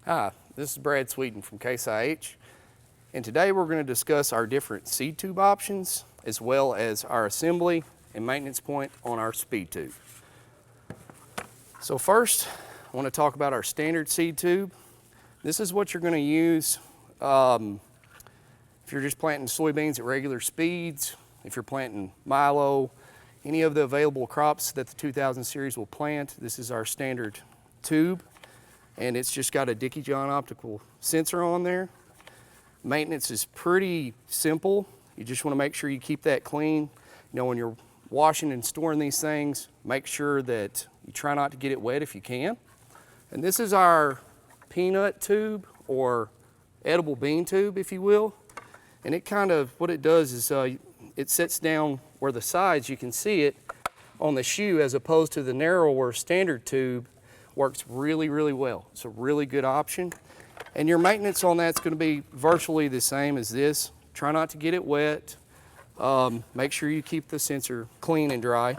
Hi, this is Brad Sweeten from Case IH, and today we're going to discuss our different seed tube options as well as our assembly and maintenance point on our speed tube. So first, I want to talk about our standard seed tube. This is what you're going to use if you're just planting soybeans at regular speeds, if you're planting milo, any of the available crops that the 2000 series will plant. This is our standard tube, and it's just got a Dickie John optical sensor on there. Maintenance is pretty simple. You just want to make sure you keep that clean. You know, when you're washing and storing these things, make sure that you try not to get it wet if you can. And this is our peanut tube, or edible bean tube, if you will. And it kind of, what it does is it sits down where the sides, you can see it on the shoe, as opposed to the narrower standard tube. Works really, really well. It's a really good option. And your maintenance on that's going to be virtually the same as this. Try not to get it wet. Make sure you keep the sensor clean and dry.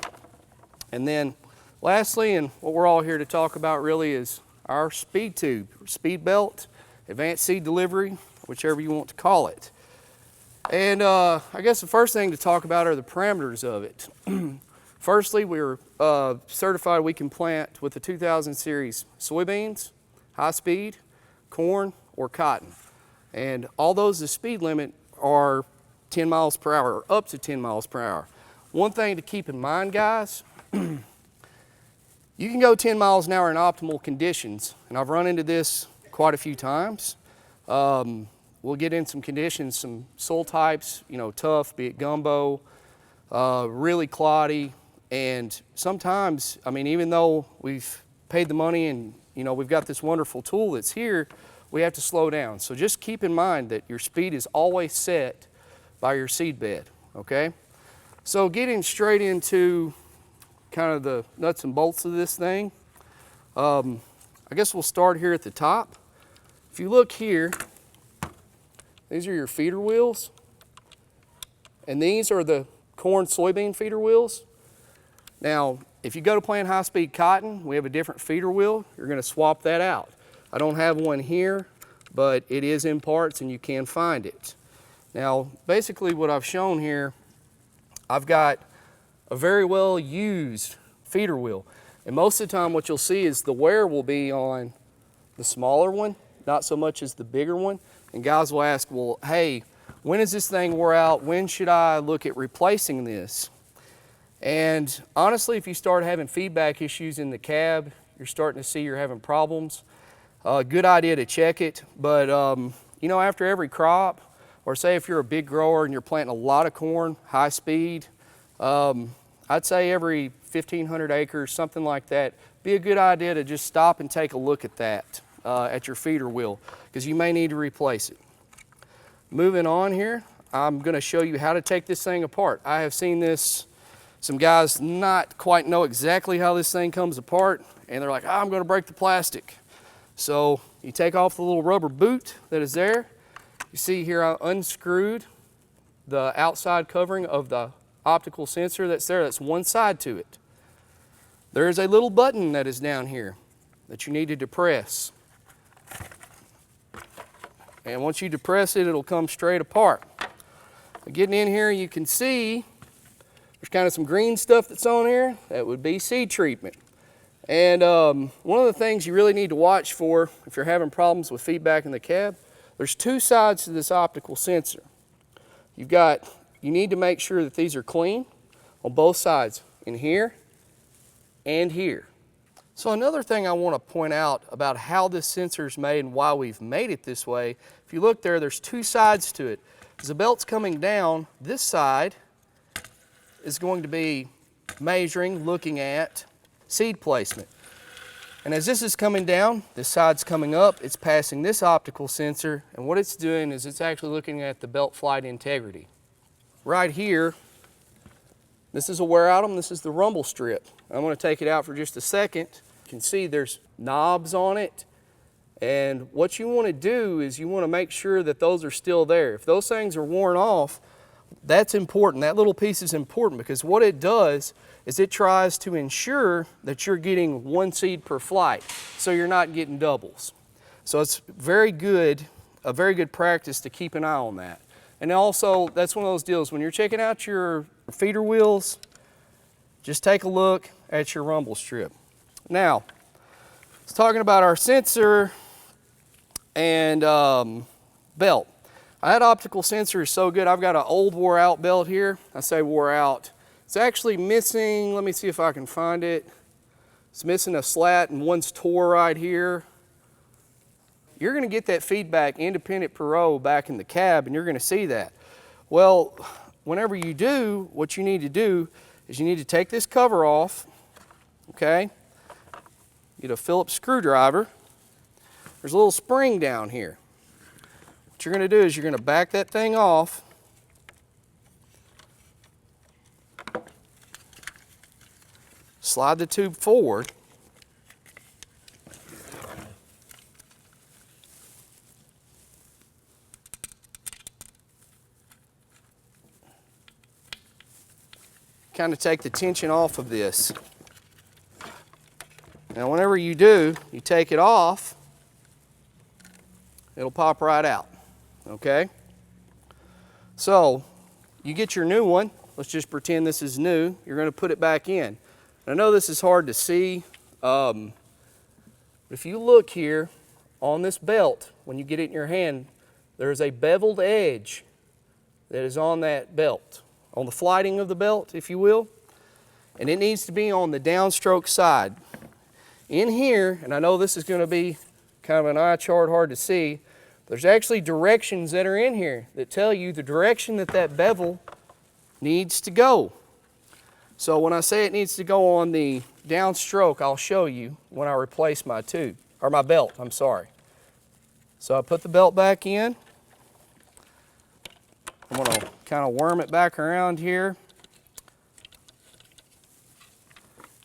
And then lastly, and what we're all here to talk about really, is our speed tube, speed belt, advanced seed delivery, whichever you want to call it. And I guess the first thing to talk about are the parameters of it. Firstly, we're certified we can plant with the 2000 series soybeans, high speed, corn, or cotton. And all those, the speed limit are 10 miles per hour, or up to 10 miles per hour. One thing to keep in mind, guys, you can go 10 miles an hour in optimal conditions, and I've run into this quite a few times. We'll get in some conditions, some soil types, you know, tough, be it gumbo, really cloddy. And sometimes, I mean, even though we've paid the money and, you know, we've got this wonderful tool that's here, we have to slow down. So just keep in mind that your speed is always set by your seed bed, okay? So getting straight into kind of the nuts and bolts of this thing, I guess we'll start here at the top. If you look here, these are your feeder wheels, and these are the corn soybean feeder wheels. Now, if you go to plant high-speed cotton, we have a different feeder wheel. You're going to swap that out. I don't have one here, but it is in parts and you can find it. Now, basically what I've shown here, I've got a very well used feeder wheel. And most of the time what you'll see is the wear will be on the smaller one, not so much as the bigger one. And guys will ask, well, hey, when is this thing wore out? When should I look at replacing this? And honestly, if you start having feedback issues in the cab, you're starting to see you're having problems, good idea to check it. But you know, after every crop, or say if you're a big grower and you're planting a lot of corn, high speed, I'd say every 1,500 acres, something like that, be a good idea to just stop and take a look at that, at your feeder wheel, because you may need to replace it. Moving on here, I'm going to show you how to take this thing apart. I have seen this, some guys not quite know exactly how this thing comes apart, and they're like, oh, I'm going to break the plastic. So you take off the little rubber boot that is there. You see here I unscrewed the outside covering of the optical sensor that's there. That's one side to it. There is a little button that is down here that you need to depress. And once you depress it, it'll come straight apart. Getting in here, you can see there's kind of some green stuff that's on here. That would be seed treatment. And one of the things you really need to watch for if you're having problems with feedback in the cab, there's two sides to this optical sensor. You need to make sure that these are clean on both sides, in here and here. So another thing I want to point out about how this sensor is made and why we've made it this way, if you look there, there's two sides to it. As the belt's coming down, this side is going to be measuring, looking at seed placement. And as this is coming down, this side's coming up, it's passing this optical sensor, and what it's doing is it's actually looking at the belt flight integrity. Right here, this is a wear item, this is the rumble strip. I'm going to take it out for just a second. You can see there's knobs on it, and what you want to do is you want to make sure that those are still there. If those things are worn off, that's important. That little piece is important, because what it does is it tries to ensure that you're getting one seed per flight, so you're not getting doubles. So it's a very good practice to keep an eye on that. And also, that's one of those deals, when you're checking out your feeder wheels, just take a look at your rumble strip. Now, let's talking about our sensor and belt. That optical sensor is so good. I've got an old wore out belt here. I say wore out. It's actually missing, let me see if I can find it. It's missing a slat and one's tore right here. You're gonna get that feedback independent per row back in the cab, and you're gonna see that. Well, whenever you do, what you need to do is you need to take this cover off, okay? Get a Phillips screwdriver. There's a little spring down here. What you're gonna do is you're gonna back that thing off. Slide the tube forward. Kind of take the tension off of this. Now whenever you do, you take it off, it'll pop right out, okay? So you get your new one. Let's just pretend this is new. You're going to put it back in. I know this is hard to see, but if you look here on this belt, when you get it in your hand, there's a beveled edge that is on that belt, on the flighting of the belt, if you will, and it needs to be on the downstroke side. In here, and I know this is going to be kind of an eye chart, hard to see, there's actually directions that are in here that tell you the direction that that bevel needs to go. So when I say it needs to go on the downstroke, I'll show you when I replace my tube, or my belt, I'm sorry. So I put the belt back in. I'm going to kind of worm it back around here.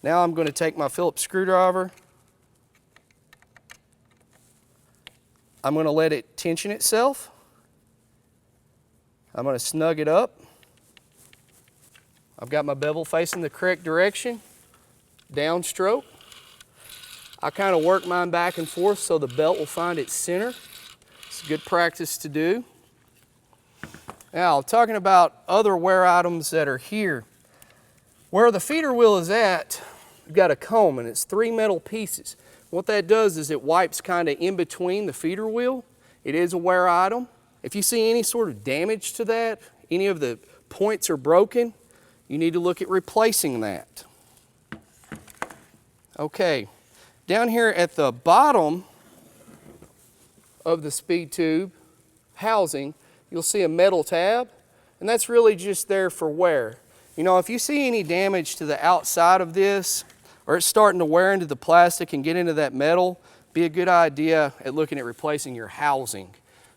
Now I'm going to take my Phillips screwdriver. I'm going to let it tension itself. I'm going to snug it up. I've got my bevel facing the correct direction, downstroke. I kind of work mine back and forth so the belt will find its center. It's a good practice to do. Now, talking about other wear items that are here. Where the feeder wheel is at, you've got a comb, and it's 3 metal pieces. What that does is it wipes kind of in between the feeder wheel. It is a wear item. If you see any sort of damage to that, any of the points are broken, you need to look at replacing that. Okay, down here at the bottom of the speed tube housing, you'll see a metal tab, and that's really just there for wear. You know, if you see any damage to the outside of this, or it's starting to wear into the plastic and get into that metal, be a good idea at looking at replacing your housing.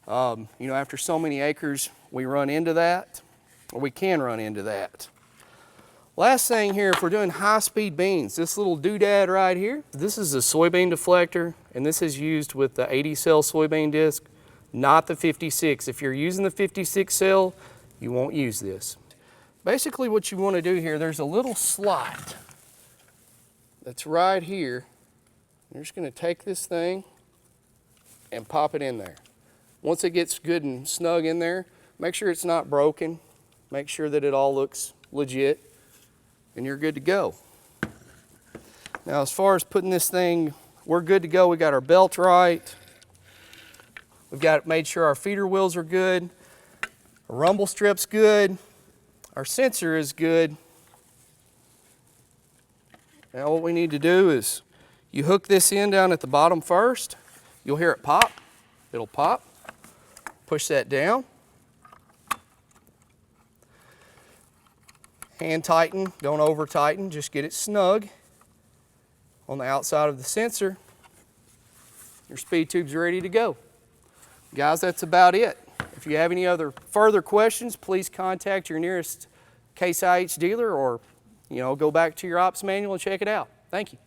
You know, after so many acres, we run into that, or we can run into that. Last thing here, if we're doing high-speed beans, this little doodad right here, this is a soybean deflector, and this is used with the 80-cell soybean disc, not the 56. If you're using the 56 cell, you won't use this. Basically what you want to do here, there's a little slot that's right here. You're just going to take this thing and pop it in there. Once it gets good and snug in there, make sure it's not broken. Make sure that it all looks legit, and you're good to go. Now, as far as putting this thing, we're good to go. We got our belt right. We've got made sure our feeder wheels are good. Our rumble strip's good. Our sensor is good. Now what we need to do is you hook this in down at the bottom first. You'll hear it pop. It'll pop. Push that down. Hand tighten, don't over tighten, just get it snug on the outside of the sensor. Your speed tube's ready to go. Guys, that's about it. If you have any other further questions, please contact your nearest Case IH dealer, or go back to your ops manual and check it out. Thank you.